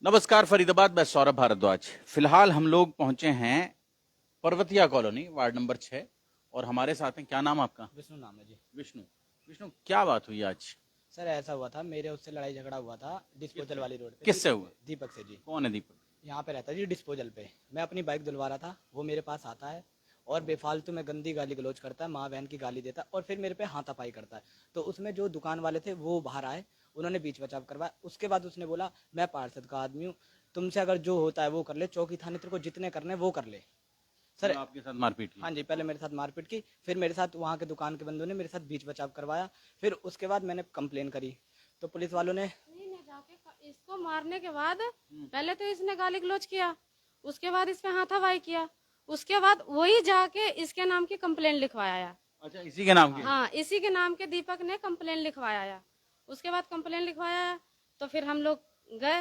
नमस्कार फरीदाबाद, मैं सौरभ भारद्वाज। फिलहाल हम लोग पहुंचे हैं पर्वतिया कॉलोनी, वार्ड नंबर 6 और हमारे साथ हैं, क्या नाम आपका? विष्णु नाम है जी। विष्णु। विष्णु, क्या बात हुई आज? सर ऐसा हुआ था, मेरे उससे लड़ाई झगड़ा हुआ था डिस्पोजल वाली रोड पे। किससे हुआ? दीपक से जी। कौन है दीपक? यहाँ पे रहता है जी डिस्पोजल पे। मैं अपनी बाइक धुलवा रहा था, वो मेरे पास आता है और बेफालतू में गंदी गाली गलौज करता है, माँ बहन की गाली देता है और फिर मेरे पे हाथापाई करता है। तो उसमें जो दुकान वाले थे वो बाहर आए, उन्होंने बीच बचाव करवाया। उसके बाद उसने बोला मैं पार्षद का आदमी हूँ, तुमसे अगर जो होता है वो कर ले, चौकी थाने तेरे को जितने करने वो कर ले। सर मतलब आपके साथ मारपीट की? हाँ जी, पहले मेरे साथ मारपीट की, फिर मेरे साथ वहाँ के दुकान के बंदों ने मेरे साथ बीच बचाव करवाया। फिर उसके बाद मैंने कंप्लेन करी तो पुलिस वालों ने जाके इसको मारने के बाद पहले तो इसने गाली गलौज किया, उसके बाद इस पे हाथापाई किया, उसके बाद वही जाके इसके नाम की कंप्लेन लिखवाया। अच्छा, इसी के नाम की? हाँ, इसी के नाम के दीपक ने कंप्लेन लिखवाया। उसके बाद कंप्लेन लिखवाया तो फिर हम लोग गए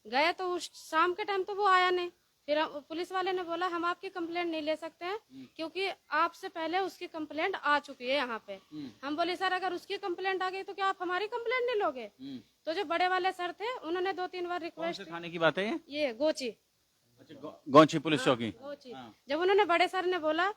गए तो उस शाम के टाइम तो वो आया नहीं। फिर पुलिस वाले ने बोला हम आपकी कंप्लेंट नहीं ले सकते हैं क्योंकि आपसे पहले उसकी कंप्लेंट आ चुकी है यहाँ पे। हम बोले सर अगर उसकी कंप्लेंट आ गई तो क्या आप हमारी कंप्लेंट नहीं लोगे? तो जो बड़े वाले सर थे उन्होंने 2-3 बार कौन रिक्वेस्ट से थाने की बात है ये गोची। अच्छा, गौची पुलिस चौकी। गोची। हाँ। जब उन्होंने बड़े सर ने बोला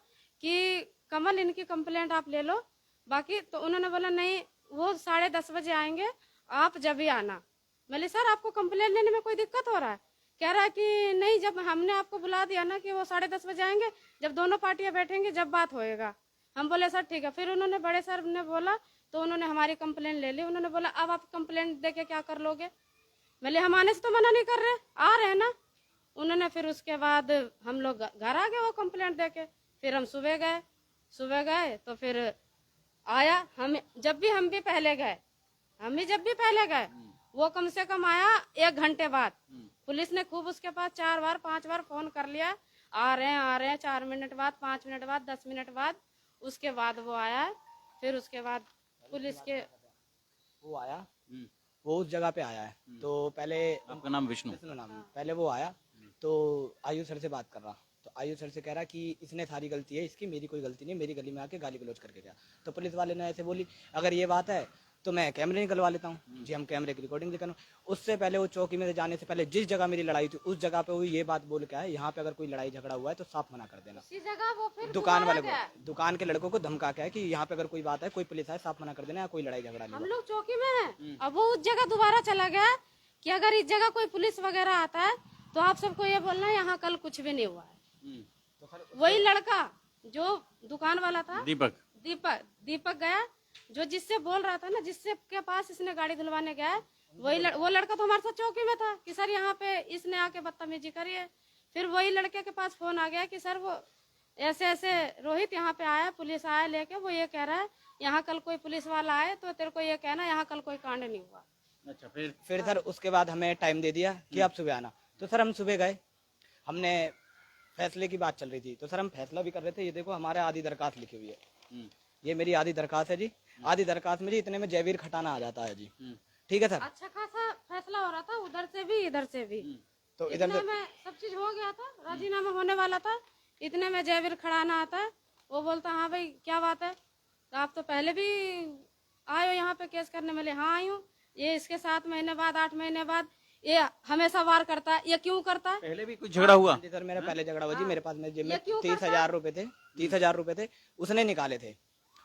कि कमल इनकी कंप्लेंट आप ले लो, बाकी तो उन्होंने बोला नहीं वो 10:30 बजे आएंगे, आप जब भी आना। बोले सर आपको कंप्लेंट लेने में कोई दिक्कत हो रहा है? कह रहा है कि नहीं, जब हमने आपको बुला दिया ना कि वो 10:30 बजे आएंगे, जब दोनों पार्टियां बैठेंगे जब बात होएगा। हम बोले सर ठीक है। फिर उन्होंने बड़े सर ने बोला तो उन्होंने हमारी कंप्लेंट ले ली। उन्होंने बोला अब आप कंप्लेंट दे के क्या कर लोगे? बोले हम आने से तो मना नहीं कर रहे, आ रहे हैं ना। उन्होंने फिर उसके बाद हम लोग घर आ गए वो कंप्लेंट दे के। फिर हम सुबह गए तो फिर आया, हम भी पहले गए, जब भी पहले गए वो कम से कम आया 1 घंटे बाद। पुलिस ने खूब उसके पास 4 बार 5 बार फोन कर लिया, आ रहे हैं 4 मिनट बाद, 5 मिनट बाद, 10 मिनट बाद। उसके बाद वो आया। फिर उसके बाद पुलिस के वो आया, वो उस जगह पे आया है। तो पहले आपका नाम विष्णु? विष्णु नाम है। पहले वो आया तो आयु सर से बात कर रहा, तो आयु सर से कह रहा कि इसने सारी गलती है इसकी, मेरी कोई गलती नहीं, मेरी गली में आके गाली गलौज करके गया। तो पुलिस वाले ने ऐसे बोली अगर ये बात है तो मैं कैमरे निकलवा लेता हूँ जी, हम कैमरे की रिकॉर्डिंग दिखा। उससे पहले वो चौकी में जाने से पहले जिस जगह मेरी लड़ाई थी उस जगह पे वो ये बात बोल के आया, यहाँ पे अगर कोई लड़ाई झगड़ा हुआ है तो साफ मना कर देना। इसी जगह वो फिर दुकान वाले दोबारा को, दुकान के लड़कों को धमका के है कि यहाँ पे अगर कोई बात है, कोई पुलिस आए, साफ मना कर देना, कोई लड़ाई झगड़ा नहीं हम हुआ। लोग चौकी में हैं। अब वो उस जगह दोबारा चला गया कि अगर इस जगह कोई पुलिस वगैरह आता है तो आप सबको ये बोलना है यहाँ कल कुछ भी नहीं हुआ है। वही लड़का जो दुकान वाला था, दीपक गया, जो जिससे बोल रहा था ना, जिससे के पास इसने गाड़ी धुलवाने गया है, वो लड़का तो हमारे साथ चौकी में था कि सर यहाँ पे इसने आके बदतमीजी करी है। फिर वही लड़के के पास फोन आ गया कि सर वो ऐसे ऐसे रोहित यहाँ पे आया, पुलिस आया लेके, वो ये कह रहा है यहाँ कल कोई पुलिस वाला आए तो तेरे को ये कहना यहाँ कल कोई कांड नहीं हुआ। अच्छा, फिर सर उसके बाद हमें टाइम दे दिया कि आप सुबह आना। तो सर हम सुबह गए, हमने फैसले की बात चल रही थी तो सर हम फैसला भी कर रहे थे। ये देखो हमारे आधी दरखास्त लिखी हुई है, ये मेरी आधी दरखास्त है जी। आधी दरखास्त में जी इतने में जयवीर खटाना आ जाता है जी। ठीक है सर, अच्छा खासा फैसला हो रहा था, उधर से भी इधर से भी। तो इधर से में सब चीज हो गया था, राजीनामा होने वाला था। इतने में जयवीर खड़ाना आता है, वो बोलता हाँ भाई क्या बात है, तो आप तो पहले भी आए हो यहाँ पे केस करने में? हाँ आई हूँ। ये इसके 7 महीने बाद 8 महीने बाद ये हमेशा वार करता है, ये क्यों करता है? पहले भी कुछ झगड़ा हुआ? जी सर, मेरा पहले झगड़ा हुआ जी। मेरे पास में जेब में ये क्यों 30,000 रुपए थे, 30,000 रुपए थे, उसने निकाले थे।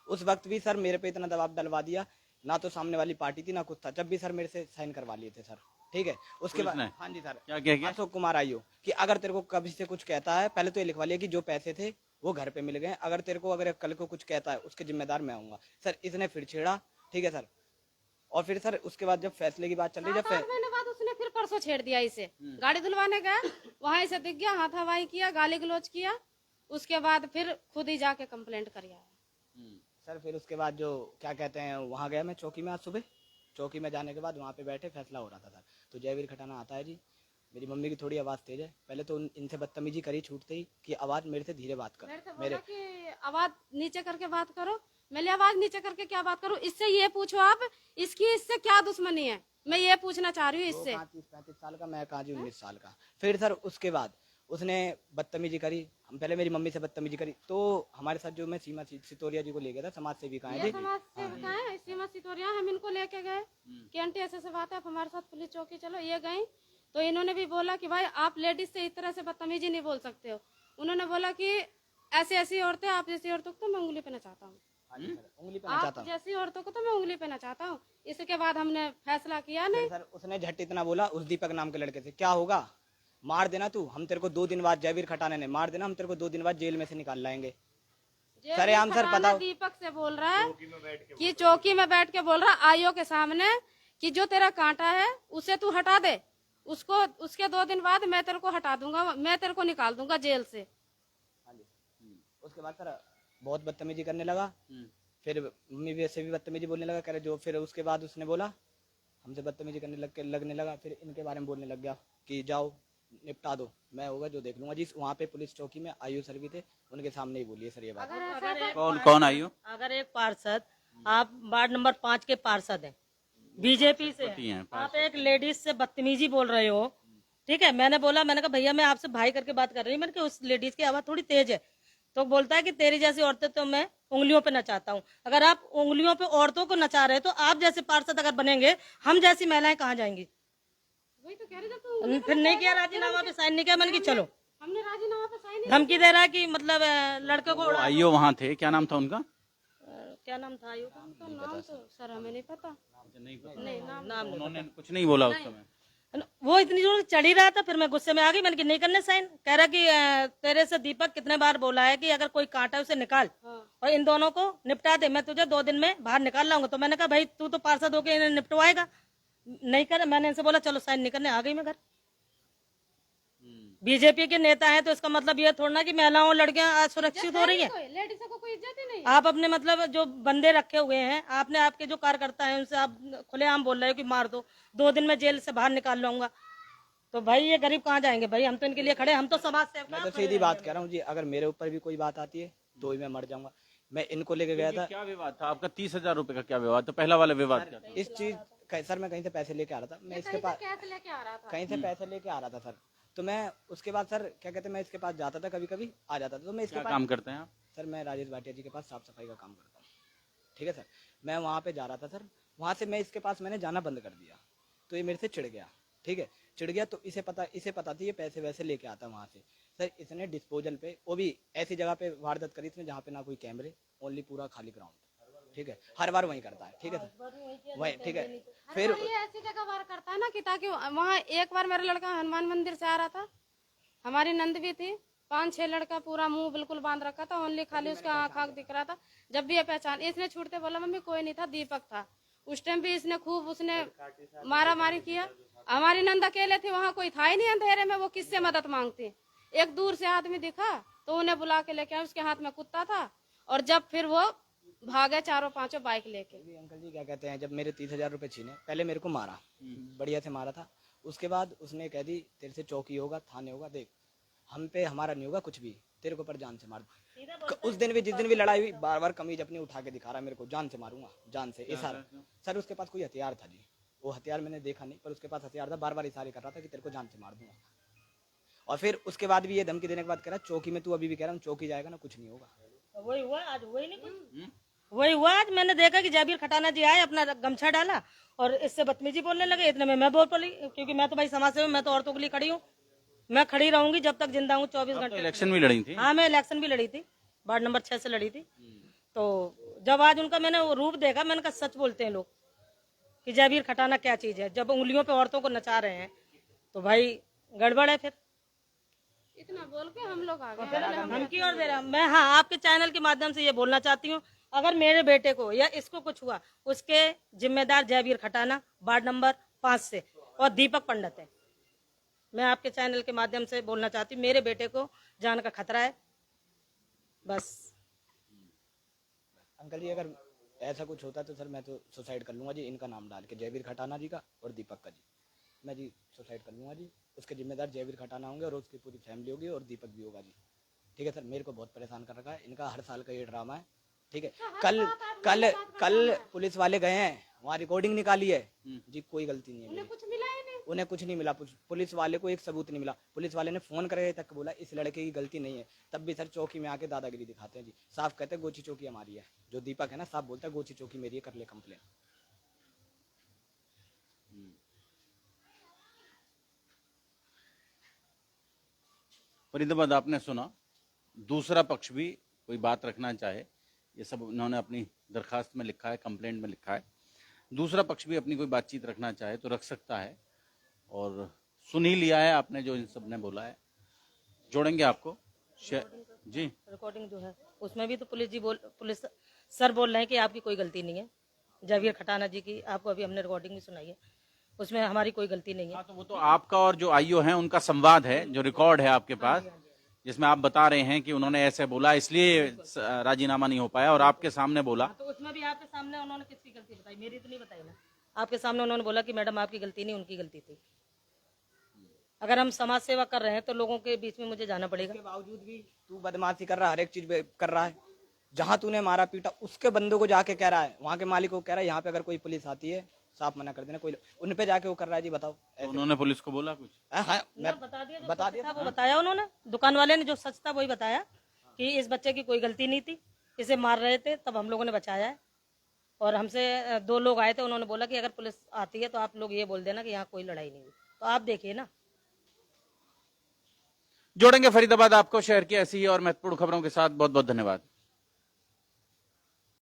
उस वक्त भी सर मेरे पे इतना दबाव डलवा दिया, ना तो सामने वाली पार्टी थी ना कुछ था, जब भी सर मेरे से साइन करवा लिए थे सर। ठीक है, उसके बाद हाँ जी सर, क्या क्या क्या? अशोक कुमार आयु कि अगर तेरे को कभी से कुछ कहता है, पहले तो ये लिखवा लिया कि जो पैसे थे वो घर पे मिल गए, अगर तेरे को अगर कल को कुछ कहता है उसके जिम्मेदार मैं आऊंगा। सर इसने फिर छेड़ा, ठीक है सर। और फिर सर उसके बाद जब फैसले की बात चल रही, 7-8 महीने बाद उसने फिर परसों छेड़ दिया इसे। गाड़ी धुलवाने गया, वहां इसे दिख गया, हाथापाई किया, गाली गलौज किया। उसके बाद फिर खुद ही जाके कंप्लेंट कर आया सर। फिर उसके बाद जो क्या कहते हैं, वहाँ गया मैं चौकी में आज सुबह। चौकी में जाने के बाद वहाँ पे बैठे फैसला हो रहा था सर, तो जयवीर खटाना आता है जी। मेरी मम्मी की थोड़ी आवाज़ तेज है, पहले तो इनसे बदतमीजी करी छूटते ही कि आवाज़ मेरे से धीरे बात कर। मेरे कि आवाज नीचे करके बात करो। मैंने आवाज नीचे करके क्या बात करूं? इससे ये पूछो आप, इसकी इससे क्या दुश्मनी है, मैं ये पूछना चाह रही हूँ इससे। 35 साल का, मैं कहाँ जी 19 साल का। फिर सर उसके बाद उसने बदतमीजी करी, हम पहले मेरी मम्मी से बदतमीजी करी, तो हमारे साथ जो मैं सीमा सितोरिया जी को ले गया था, समाज सेविका है जी। समाज सेविका है सीमा सितोरिया, हम इनको लेके गए कि आंटी ऐसे बात है, आप हमारे साथ पुलिस चौकी चलो। ये गई तो इन्होंने भी बोला कि भाई आप लेडीज से इस तरह से बदतमीजी नहीं बोल सकते हो। उन्होंने बोला कि ऐसी ऐसी औरतें, आप जैसी औरतों को तो मैं उंगली पे नचाता हूँ, हाँ जी सर, उंगली पे नचाता आप हूँ। जैसी औरतों को तो मैं उंगली पे नचाता हूँ। इसके बाद हमने फैसला किया नहीं। सर उसने झट इतना बोला उस दीपक नाम के लड़के से, क्या होगा, मार देना तू, हम तेरे को 2 दिन बाद, जयवीर खटाने ने मार देना, हम तेरे को 2 दिन बाद जेल में से निकाल लाएंगे। सर ये आम सर खटाना बताओ, दीपक से बोल रहा है कि चौकी में बैठ के बोल रहा आईओ के सामने कि जो तेरा कांटा है उसे तू हटा दे, उसको उसके 2 दिन बाद मैं तेरे को हटा दूंगा, मैं तेरे को निकाल दूंगा जेल से। हाँ जी। उसके बाद सर बहुत बदतमीजी करने लगा, फिर मम्मी भी ऐसे भी बदतमीजी बोलने लगा, कह रहे जो, फिर उसके बाद उसने बोला हमसे बदतमीजी करने लगने लगा, फिर इनके बारे में बोलने लग गया कि जाओ निपटा दो, मैं होगा जो देख लूंगा जी। वहाँ पे पुलिस चौकी में आईओ सर भी थे, उनके सामने ही बोलिए सर ये बात। कौन कौन आई हो? अगर एक पार्षद, आप वार्ड नंबर 5 के पार्षद हैं, बीजेपी से हैं, आप एक लेडीज से बदतमीजी बोल रहे हो, ठीक है। मैंने बोला, मैंने कहा भैया मैं आपसे भाई करके बात कर रही हूँ, मैंने कहा उस लेडीज की आवाज थोड़ी तेज है, तो बोलता है कि तेरी जैसी औरतें तो मैं उंगलियों पे नचाता हूँ। अगर आप उंगलियों पे औरतों को नचा रहे तो आप जैसे पार्षद अगर बनेंगे, हम जैसी महिलाएं कहाँ जाएंगी? वही तो कह रहे, जब तू उंगली पे फिर नहीं किया, नचाएगा, राजीनामा पे साइन नहीं किया, मैंने कि चलो। हमने राजीनामा पे साइन नहीं धमकी दे रहा है कि मतलब लड़के को उड़ा, आईओ वहाँ थे, क्या नाम था उनका? क्या नाम था आयु का? किया। तो नाम तो सर हमें नहीं पता, नहीं नाम नाम नहीं उन्होंने कुछ नहीं बोला उस समय? वो इतनी जोर से चढ़ ही रहा था, फिर मैं गुस्से में आ गई, मैंने कि नहीं करने साइन। कह रहा कि तेरे से दीपक कितने बार बोला है कि अगर कोई कांटा है उसे निकाल और इन दोनों को निपटा दे, मैं तुझे 2 दिन में बाहर निकाल लाऊंगा। तो मैंने कहा भाई तू तो पार्षद होके इन्हें निपटवाएगा, नहीं कर। मैंने इनसे बोला चलो साइन नहीं करने, आ गई मैं घर। बीजेपी के नेता हैं तो इसका मतलब ये थोड़ा ना कि महिलाओं और लड़कियां सुरक्षित हो रही हैं। लेडीजों को कोई इज्जत ही नहीं है। आप अपने मतलब जो बंदे रखे हुए हैं, आपने आपके जो कार्यकर्ता हैं उनसे आप खुलेआम बोल रहे हो कि मार दो, 2 दिन में जेल से बाहर निकाल लूंगा। तो भाई ये गरीब कहाँ जाएंगे भाई? हम तो इनके लिए खड़े, हम तो समाज सेवक मैं हैं। तो सीधी बात कह रहा हूँ जी, अगर मेरे ऊपर भी कोई बात आती है तो ही मैं मर जाऊंगा। मैं इनको लेके गया था, क्या विवाद था आपका? 30,000 रुपए का क्या विवाद था? पहला वाला विवाद क्या था? इस चीज सर मैं कहीं से पैसे लेके आ रहा था, मैं इसके पास कैसे लेके आ रहा था? कहीं से पैसे लेके आ रहा था सर, तो मैं उसके बाद सर क्या कहते हैं, मैं इसके पास जाता था, कभी कभी आ जाता था, तो मैं इसके क्या पास, काम करते हैं आप? सर मैं राजेश भाटिया जी के पास साफ सफाई का काम करता हूँ, ठीक है सर। मैं वहाँ पे जा रहा था सर, वहाँ से मैं इसके पास मैंने जाना बंद कर दिया, तो ये मेरे से चिढ़ गया, ठीक है, चिढ़ गया। तो इसे पता थी ये पैसे वैसे लेके आता वहाँ से। सर इसने डिस्पोजल पे, वो भी ऐसी जगह पे वारदात करी इसने जहाँ पे ना कोई कैमरे, ओनली पूरा खाली ग्राउंड, ठीक है, हर बार वही करता है, ठीक है सर, वही, ठीक है। फिर ये ऐसी जगह वार करता है ना कि ताकि वहाँ एक बार मेरा लड़का हनुमान मंदिर से आ रहा था, हमारी नंद भी थी, 5-6 लड़का पूरा मुंह बिल्कुल बांध रखा था, ओनली खाली उसका आँख दिख रहा था। जब भी ये पहचान, इसने छूटते बोला मम्मी कोई नहीं था, दीपक था। उस टाइम भी इसने खूब उसने मारा मारी किया। हमारी नंद अकेले थी, वहाँ कोई था ही नहीं अंधेरे में, वो किससे मदद मांगती। एक दूर से आदमी दिखा तो उन्हें बुला के लेके आए, उसके हाथ में कुत्ता था, और जब फिर वो भागे 4-5 बाइक लेके। अंकल जी क्या कहते हैं, जब मेरे 30,000 रुपए छीने, पहले मेरे को मारा, बढ़िया से मारा था, उसके बाद उसने कह दी तेरे से चौकी होगा, थाने होगा, देख हम पे हमारा नहीं होगा कुछ भी, तेरे को पर जान से मार दूं। उस दिन भी, जिस दिन भी लड़ाई हुई, बार बार कमीज अपनी उठा के दिखा रहा है मेरे को, जान से मारूंगा, जान से, इशारा। सर उसके पास कोई हथियार था जी, वो हथियार मैंने देखा नहीं, पर उसके पास हथियार था, बार बार इशारे कर रहा था कि तेरे को जान से मार दूंगा। और फिर उसके बाद भी ये धमकी देने के बाद कह रहा चौकी में, तू अभी भी कह रहा हूँ चौकी जाएगा ना, कुछ नहीं होगा। वही हुआ आज, वही नहीं कुछ वही हुआ आज। मैंने देखा कि जयवीर खटाना जी आए, अपना गमछा डाला और इससे बदतमीजी बोलने लगे, इतने में मैं बोल पड़ी, क्योंकि मैं तो भाई समाज सेवक, मैं तो औरतों के लिए खड़ी हूँ, मैं खड़ी रहूंगी जब तक जिंदा हूँ, 24 घंटे। इलेक्शन भी लड़ी थी? हाँ मैं इलेक्शन भी लड़ी थी, वार्ड नंबर 6 से लड़ी थी। तो जब आज उनका मैंने वो रूप देखा, मैंने कहा सच बोलते हैं लोग कि जयवीर खटाना क्या चीज है। जब उंगलियों पे औरतों को नचा रहे हैं तो भाई गड़बड़ है। फिर इतना बोल के हम लोग आ गए। धमकी और दे रहा। मैं हाँ आपके चैनल के माध्यम से ये बोलना चाहती हूँ, अगर मेरे बेटे को या इसको कुछ हुआ, उसके जिम्मेदार जयवीर खटाना वार्ड नंबर 5 से और दीपक पंडित है। मैं आपके चैनल के माध्यम से बोलना चाहती हूँ, मेरे बेटे को जान का खतरा है, बस। अंकल जी अगर ऐसा कुछ होता तो सर मैं तो सुसाइड कर लूंगा जी, इनका नाम डाल के, जयवीर खटाना जी का और दीपक का जी, मैं जी सुसाइड कर लूंगा जी। उसके जिम्मेदार जयवीर खटाना होंगे और उसकी पूरी फैमिली होगी और दीपक भी होगा जी, ठीक है सर। मेरे को बहुत परेशान कर रखा है, इनका हर साल का ये ड्रामा है, ठीक है। कल कल कल पुलिस वाले गए हैं, वहाँ रिकॉर्डिंग निकाली है जी, कोई गलती नहीं है मेरी। कुछ मिला ही नहीं, उन्हें कुछ नहीं मिला, पुलिस वाले को एक सबूत नहीं मिला। पुलिस वाले ने फोन करके तक बोला इस लड़के की गलती नहीं है, तब भी सर चौकी में आके दादागिरी दिखाते हैं जी। साफ कहते हैं गोची चौकी हमारी है, जो दीपक है ना साफ बोलता है गोची चौकी मेरी है, कर ले कंप्लेन। फरीदाबाद आपने सुना, दूसरा पक्ष भी कोई बात रखना चाहे, ये सब उन्होंने अपनी दरखास्त में लिखा है, कंप्लेंट में लिखा है, दूसरा पक्ष भी अपनी कोई बातचीत रखना चाहे तो रख सकता है। और सुन ही लिया है आपने जो इन सब ने बोला है, जोड़ेंगे आपको जी। रिकॉर्डिंग जो है उसमें भी तो पुलिस सर बोल रहे हैं कि आपकी कोई गलती नहीं है। जावेद खटाना जी की आपको अभी हमने रिकॉर्डिंग भी सुनाई है, उसमें हमारी कोई गलती नहीं है। हाँ, तो वो तो आपका और जो आईओ है उनका संवाद है, जो रिकॉर्ड है आपके पास, जिसमें आप बता रहे हैं कि उन्होंने ऐसे बोला इसलिए राजीनामा नहीं हो पाया, और आपके सामने बोला। तो उसमें भी आपके सामने उन्होंने किसकी गलती बताई? मेरी तो नहीं बताई ना। आपके सामने उन्होंने बोला कि मैडम आपकी गलती नहीं, उनकी गलती थी। अगर हम समाज सेवा कर रहे हैं तो लोगों के बीच में मुझे जाना पड़ेगा। के बावजूद भी तू बदमाशी कर रहा है, हर एक चीज कर रहा है। जहाँ तूने मारा पीटा उसके बंदों को जाके कह रहा है, वहाँ के मालिक को कह रहा है यहाँ पे अगर कोई पुलिस आती है साफ मना कर देना, कोई उन पे जाके वो कर रहा है। जी बताओ, तो उन्होंने पुलिस को बोला कुछ? हाँ, मैं बता दिया वो बताया उन्होंने, दुकान वाले ने जो सच था वही बताया कि इस बच्चे की कोई गलती नहीं थी, इसे मार रहे थे तब हम लोगों ने बचाया है। और हमसे 2 लोग आए थे, उन्होंने बोला कि अगर पुलिस आती है तो आप लोग ये बोल देना कि यहाँ कोई लड़ाई नहीं हुई। तो आप देखिए ना। जोड़ेंगे फरीदाबाद आपको शहर की ऐसी ही और महत्वपूर्ण खबरों के साथ। बहुत बहुत धन्यवाद।